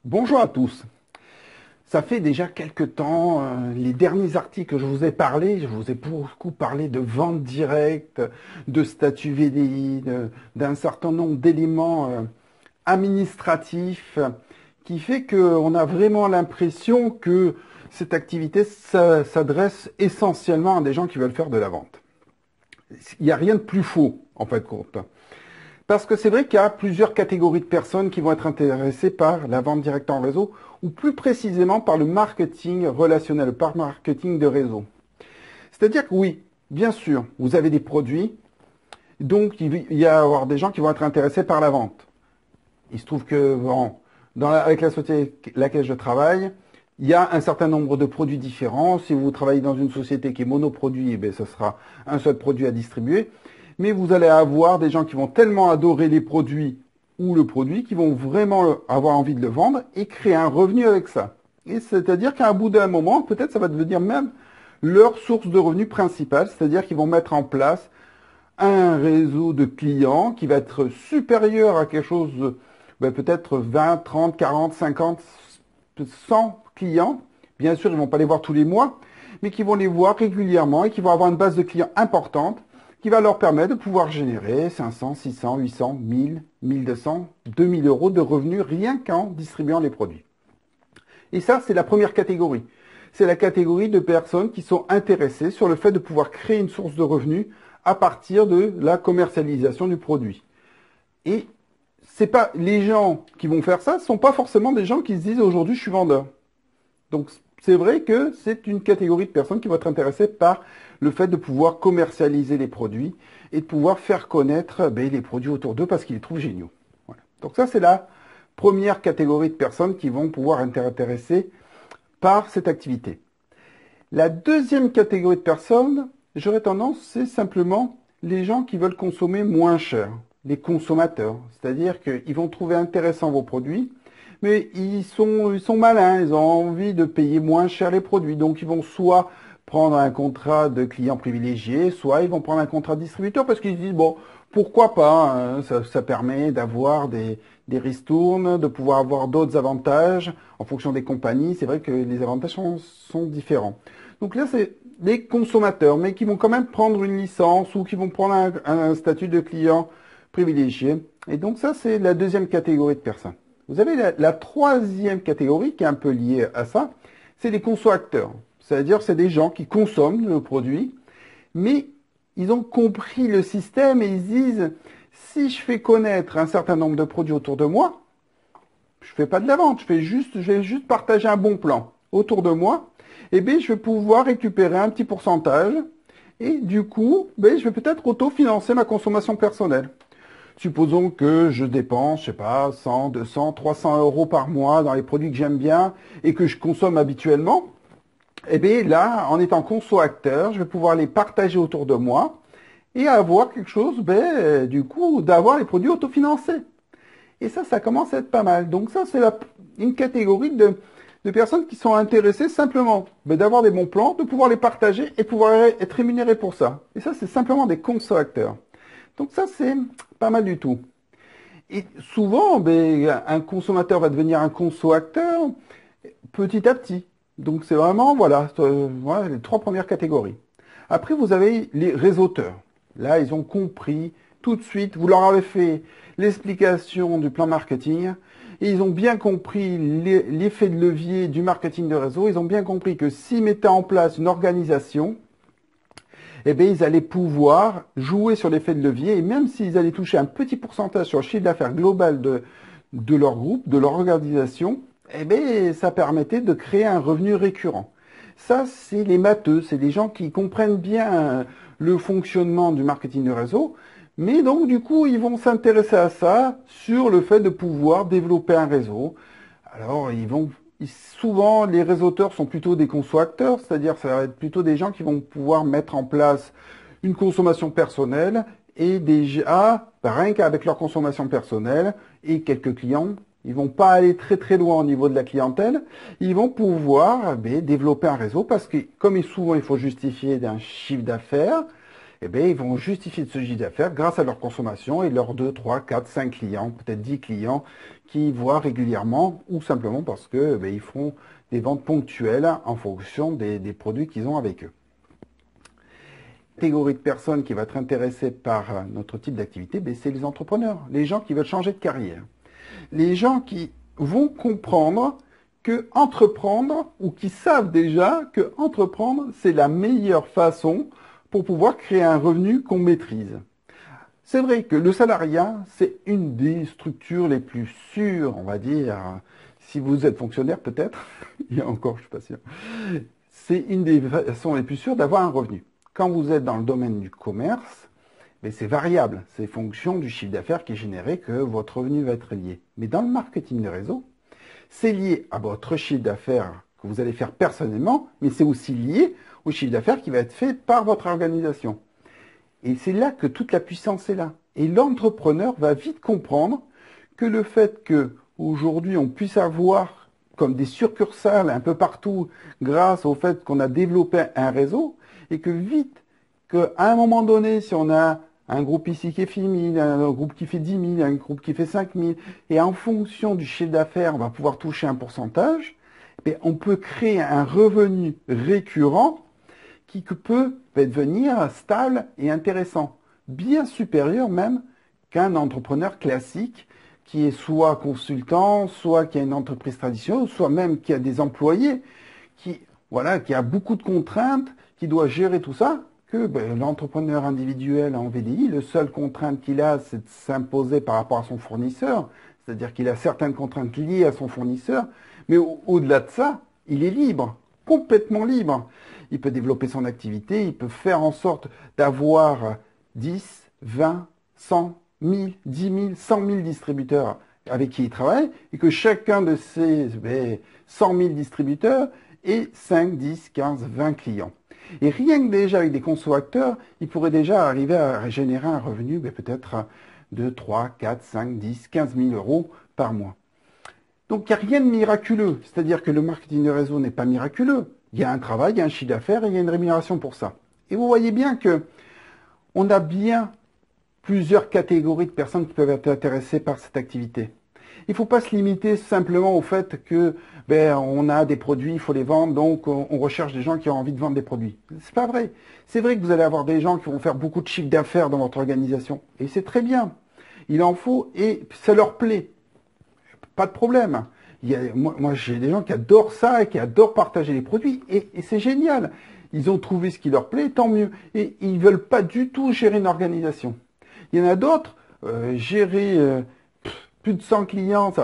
Bonjour à tous. Ça fait déjà quelques temps, les derniers articles que je vous ai parlé, je vous ai beaucoup parlé de vente directe, de statut VDI, d'un certain nombre d'éléments administratifs qui fait qu'on a vraiment l'impression que cette activité s'adresse essentiellement à des gens qui veulent faire de la vente. Il n'y a rien de plus faux, en fait, compte. Parce que c'est vrai qu'il y a plusieurs catégories de personnes qui vont être intéressées par la vente directe en réseau, ou plus précisément par le marketing relationnel, par marketing de réseau. C'est-à-dire que oui, bien sûr, vous avez des produits, donc il va y avoir des gens qui vont être intéressés par la vente. Il se trouve que bon, avec la société avec laquelle je travaille, il y a un certain nombre de produits différents. Si vous travaillez dans une société qui est monoproduit, eh ce sera un seul produit à distribuer. Mais vous allez avoir des gens qui vont tellement adorer les produits ou le produit qu'ils vont vraiment avoir envie de le vendre et créer un revenu avec ça. Et c'est-à-dire qu'à un bout d'un moment, peut-être ça va devenir même leur source de revenus principale, c'est-à-dire qu'ils vont mettre en place un réseau de clients qui va être supérieur à quelque chose de peut-être 20, 30, 40, 50, 100 clients. Bien sûr, ils ne vont pas les voir tous les mois, mais qui vont les voir régulièrement et qui vont avoir une base de clients importante qui va leur permettre de pouvoir générer 500, 600, 800, 1000, 1200, 2000 euros de revenus rien qu'en distribuant les produits. Et ça, c'est la première catégorie. C'est la catégorie de personnes qui sont intéressées sur le fait de pouvoir créer une source de revenus à partir de la commercialisation du produit. Et c'est pas les gens qui vont faire ça, ne sont pas forcément des gens qui se disent aujourd'hui je suis vendeur. Donc c'est vrai que c'est une catégorie de personnes qui vont être intéressées par le fait de pouvoir commercialiser les produits et de pouvoir faire connaître les produits autour d'eux parce qu'ils les trouvent géniaux. Voilà. Donc ça c'est la première catégorie de personnes qui vont pouvoir être intéressées par cette activité. La deuxième catégorie de personnes, j'aurais tendance, c'est simplement les gens qui veulent consommer moins cher, les consommateurs. C'est-à-dire qu'ils vont trouver intéressants vos produits, mais ils sont malins, ils ont envie de payer moins cher les produits. Donc ils vont soit prendre un contrat de client privilégié, soit ils vont prendre un contrat de distributeur parce qu'ils se disent, bon, pourquoi pas, hein, ça permet d'avoir des ristournes, de pouvoir avoir d'autres avantages en fonction des compagnies. C'est vrai que les avantages sont différents. Donc là, c'est des consommateurs, mais qui vont quand même prendre une licence ou qui vont prendre un statut de client privilégié. Et donc ça, c'est la deuxième catégorie de personnes. Vous avez la troisième catégorie qui est un peu liée à ça, c'est les conso-acteurs. C'est-à-dire c'est des gens qui consomment le produit, mais ils ont compris le système et ils se disent, si je fais connaître un certain nombre de produits autour de moi, je ne fais pas de la vente, je vais juste partager un bon plan autour de moi, et bien je vais pouvoir récupérer un petit pourcentage et du coup, je vais peut-être autofinancer ma consommation personnelle. Supposons que je dépense, je sais pas, 100, 200, 300 euros par mois dans les produits que j'aime bien et que je consomme habituellement. Eh bien là, en étant conso-acteur, je vais pouvoir les partager autour de moi et avoir quelque chose, du coup, d'avoir les produits autofinancés. Et ça commence à être pas mal. Donc ça, c'est une catégorie de personnes qui sont intéressées simplement d'avoir des bons plans, de pouvoir les partager et pouvoir être rémunérés pour ça. Et ça, c'est simplement des conso-acteurs. Donc ça, c'est pas mal du tout. Et souvent, un consommateur va devenir un conso-acteur petit à petit. Donc c'est vraiment, voilà les trois premières catégories. Après, vous avez les réseauteurs. Là, ils ont compris tout de suite, vous leur avez fait l'explication du plan marketing, et ils ont bien compris l'effet de levier du marketing de réseau. Ils ont bien compris que s'ils mettaient en place une organisation, eh bien, ils allaient pouvoir jouer sur l'effet de levier, et même s'ils allaient toucher un petit pourcentage sur le chiffre d'affaires global de leur groupe, de leur organisation, eh bien, ça permettait de créer un revenu récurrent. Ça, c'est les matheux, c'est des gens qui comprennent bien le fonctionnement du marketing de réseau, mais donc du coup, ils vont s'intéresser à ça sur le fait de pouvoir développer un réseau. Alors, souvent, les réseauteurs sont plutôt des conso-acteurs, c'est-à-dire ça va être plutôt des gens qui vont pouvoir mettre en place une consommation personnelle et déjà, rien qu'avec leur consommation personnelle et quelques clients, ils vont pas aller très très loin au niveau de la clientèle, ils vont pouvoir développer un réseau parce que comme souvent il faut justifier d'un chiffre d'affaires, eh bien, ils vont justifier de ce chiffre d'affaires grâce à leur consommation et leurs 2, 3, 4, 5 clients, peut-être 10 clients qui voient régulièrement ou simplement parce que ils font des ventes ponctuelles en fonction des produits qu'ils ont avec eux. La catégorie de personnes qui va être intéressée par notre type d'activité, c'est les entrepreneurs, les gens qui veulent changer de carrière. Les gens qui vont comprendre que entreprendre, ou qui savent déjà que entreprendre, c'est la meilleure façon pour pouvoir créer un revenu qu'on maîtrise. C'est vrai que le salariat, c'est une des structures les plus sûres, on va dire, si vous êtes fonctionnaire peut-être, il y a encore, je suis pas sûr, c'est une des façons les plus sûres d'avoir un revenu. Quand vous êtes dans le domaine du commerce, c'est variable, c'est fonction du chiffre d'affaires qui est généré que votre revenu va être lié. Mais dans le marketing de réseau, c'est lié à votre chiffre d'affaires que vous allez faire personnellement, mais c'est aussi lié au chiffre d'affaires qui va être fait par votre organisation. Et c'est là que toute la puissance est là. Et l'entrepreneur va vite comprendre que le fait qu'aujourd'hui on puisse avoir comme des succursales un peu partout grâce au fait qu'on a développé un réseau et que vite, qu'à un moment donné, si on a un groupe ici qui fait 1000, un groupe qui fait 10 000, un groupe qui fait 5000, et en fonction du chiffre d'affaires, on va pouvoir toucher un pourcentage, on peut créer un revenu récurrent qui peut devenir stable et intéressant, bien supérieur même qu'un entrepreneur classique qui est soit consultant, soit qui a une entreprise traditionnelle, soit même qui a des employés, qui a beaucoup de contraintes, qui doit gérer tout ça, que l'entrepreneur individuel en VDI, le seul contrainte qu'il a, c'est de s'imposer par rapport à son fournisseur, c'est-à-dire qu'il a certaines contraintes liées à son fournisseur, mais au-delà de ça, il est libre, complètement libre. Il peut développer son activité, il peut faire en sorte d'avoir 10, 20, 100, 1000, 10 000, 100 000 distributeurs avec qui il travaille, et que chacun de ces 100 000 distributeurs ait 5, 10, 15, 20 clients. Et rien que déjà avec des consommateurs, il pourrait déjà arriver à générer un revenu peut-être de 3, 4, 5, 10, 15 000 euros par mois. Donc il n'y a rien de miraculeux, c'est-à-dire que le marketing de réseau n'est pas miraculeux. Il y a un travail, il y a un chiffre d'affaires et il y a une rémunération pour ça. Et vous voyez bien que on a bien plusieurs catégories de personnes qui peuvent être intéressées par cette activité. Il ne faut pas se limiter simplement au fait que on a des produits, il faut les vendre, donc on recherche des gens qui ont envie de vendre des produits. C'est pas vrai. C'est vrai que vous allez avoir des gens qui vont faire beaucoup de chiffre d'affaires dans votre organisation. Et c'est très bien. Il en faut et ça leur plaît. Pas de problème. Moi j'ai des gens qui adorent ça et qui adorent partager les produits et c'est génial. Ils ont trouvé ce qui leur plaît, tant mieux. Et ils ne veulent pas du tout gérer une organisation. Il y en a d'autres, gérer plus de 100 clients,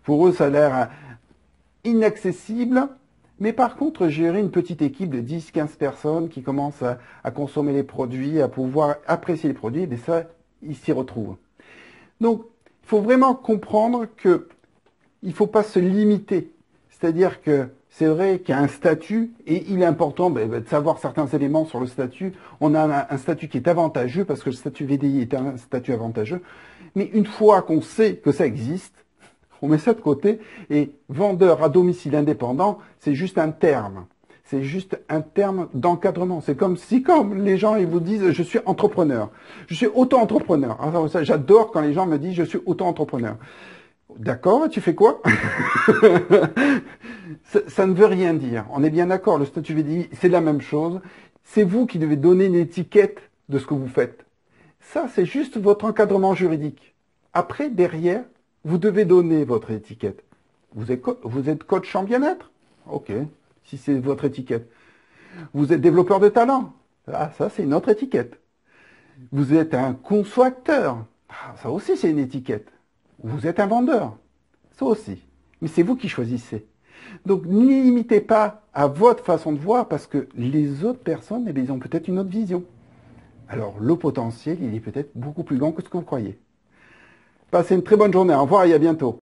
pour eux ça a l'air inaccessible. Mais par contre, gérer une petite équipe de 10-15 personnes qui commencent à consommer les produits, à pouvoir apprécier les produits, ça, ils s'y retrouvent. Donc, il faut vraiment comprendre que il ne faut pas se limiter. C'est-à-dire que c'est vrai qu'il y a un statut et il est important de savoir certains éléments sur le statut. On a un statut qui est avantageux parce que le statut VDI est un statut avantageux. Mais une fois qu'on sait que ça existe, on met ça de côté et vendeur à domicile indépendant, c'est juste un terme. C'est juste un terme d'encadrement. C'est comme les gens ils vous disent je suis entrepreneur, je suis auto-entrepreneur. Alors, j'adore quand les gens me disent je suis auto-entrepreneur. D'accord, tu fais quoi? ça ne veut rien dire. On est bien d'accord, le statut VDI, c'est la même chose. C'est vous qui devez donner une étiquette de ce que vous faites. Ça, c'est juste votre encadrement juridique. Après, derrière, vous devez donner votre étiquette. Vous êtes coach en bien-être? Ok, si c'est votre étiquette. Vous êtes développeur de talent? Ah, ça, c'est une autre étiquette. Vous êtes un consommateur? Ah, ça aussi, c'est une étiquette. Vous êtes un vendeur? Ça aussi. Mais c'est vous qui choisissez. Donc, n'y limitez pas à votre façon de voir parce que les autres personnes, ils ont peut-être une autre vision. Alors, le potentiel, il est peut-être beaucoup plus grand que ce que vous croyez. Passez une très bonne journée. Au revoir et à bientôt.